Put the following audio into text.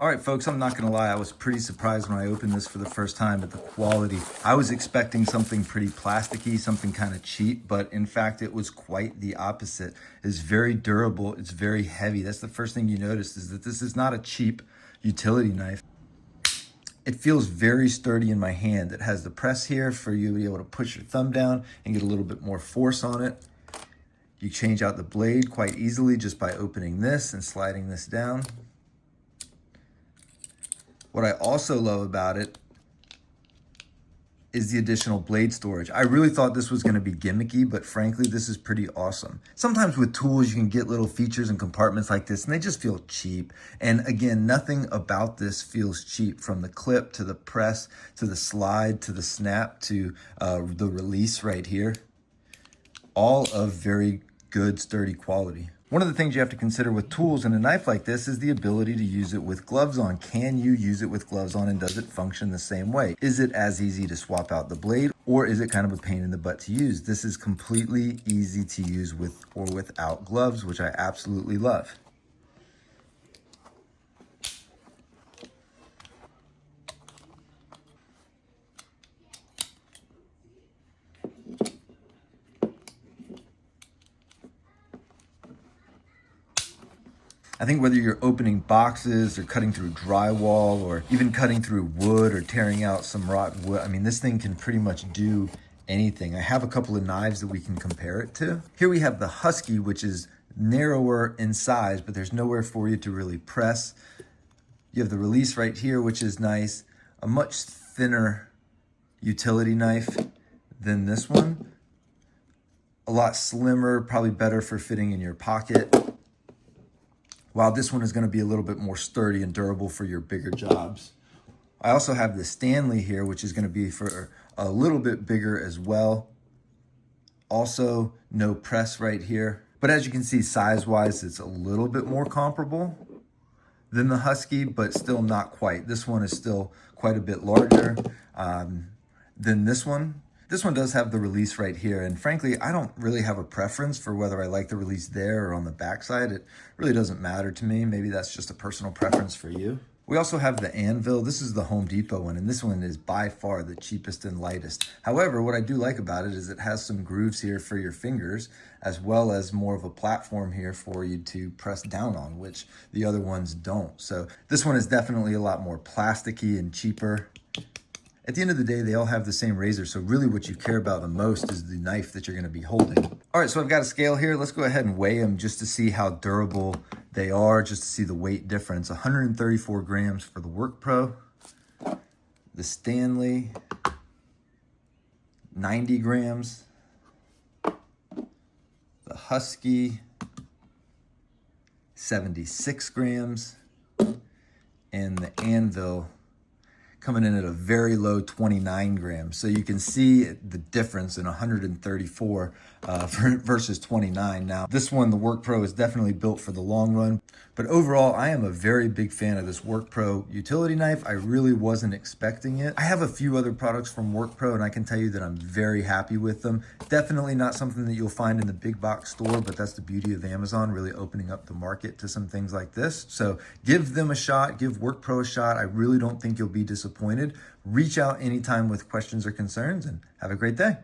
All right, folks, I'm not gonna lie, I was pretty surprised when I opened this for the first time at the quality. I was expecting something pretty plasticky, something kind of cheap, but in fact, it was quite the opposite. It's very durable, it's very heavy. That's the first thing you notice, is that this is not a cheap utility knife. It feels very sturdy in my hand. It has the press here for you to be able to push your thumb down and get a little bit more force on it. You change out the blade quite easily just by opening this and sliding this down. What I also love about it is the additional blade storage. I really thought this was gonna be gimmicky, but frankly, this is pretty awesome. Sometimes with tools, you can get little features and compartments like this, and they just feel cheap. And again, nothing about this feels cheap, from the clip to the press, to the slide, to the snap, to the release right here. All of very good, sturdy quality. One of the things you have to consider with tools and a knife like this is the ability to use it with gloves on. Can you use it with gloves on, and does it function the same way? Is it as easy to swap out the blade, or is it kind of a pain in the butt to use? This is completely easy to use with or without gloves, which I absolutely love. I think whether you're opening boxes or cutting through drywall or even cutting through wood or tearing out some rotten wood, I mean, this thing can pretty much do anything. I have a couple of knives that we can compare it to. Here we have the Husky, which is narrower in size, but there's nowhere for you to really press. You have the release right here, which is nice. A much thinner utility knife than this one. A lot slimmer, probably better for fitting in your pocket. While this one is going to be a little bit more sturdy and durable for your bigger jobs. I also have the Stanley here, which is going to be for a little bit bigger as well. Also, no press right here. But as you can see, size-wise, it's a little bit more comparable than the Husky, but still not quite. This one is still quite a bit larger than this one. This one does have the release right here, and frankly, I don't really have a preference for whether I like the release there or on the backside. It really doesn't matter to me. Maybe that's just a personal preference for you. We also have the Anvil. This is the Home Depot one, and this one is by far the cheapest and lightest. However, what I do like about it is it has some grooves here for your fingers, as well as more of a platform here for you to press down on, which the other ones don't. So this one is definitely a lot more plasticky and cheaper. At the end of the day, they all have the same razor, so really what you care about the most is the knife that you're gonna be holding. All right, so I've got a scale here. Let's go ahead and weigh them just to see how durable they are, just to see the weight difference. 134 grams for the WORKPRO. The Stanley, 90 grams. The Husky, 76 grams. And the Anvil, coming in at a very low 29 grams. So you can see the difference in 134 versus 29. Now, this one, the WORKPRO, is definitely built for the long run. But overall, I am a very big fan of this WORKPRO utility knife. I really wasn't expecting it. I have a few other products from WORKPRO, and I can tell you that I'm very happy with them. Definitely not something that you'll find in the big box store, but that's the beauty of Amazon, really opening up the market to some things like this. So give them a shot, give WORKPRO a shot. I really don't think you'll be disappointed. Reach out anytime with questions or concerns, and have a great day.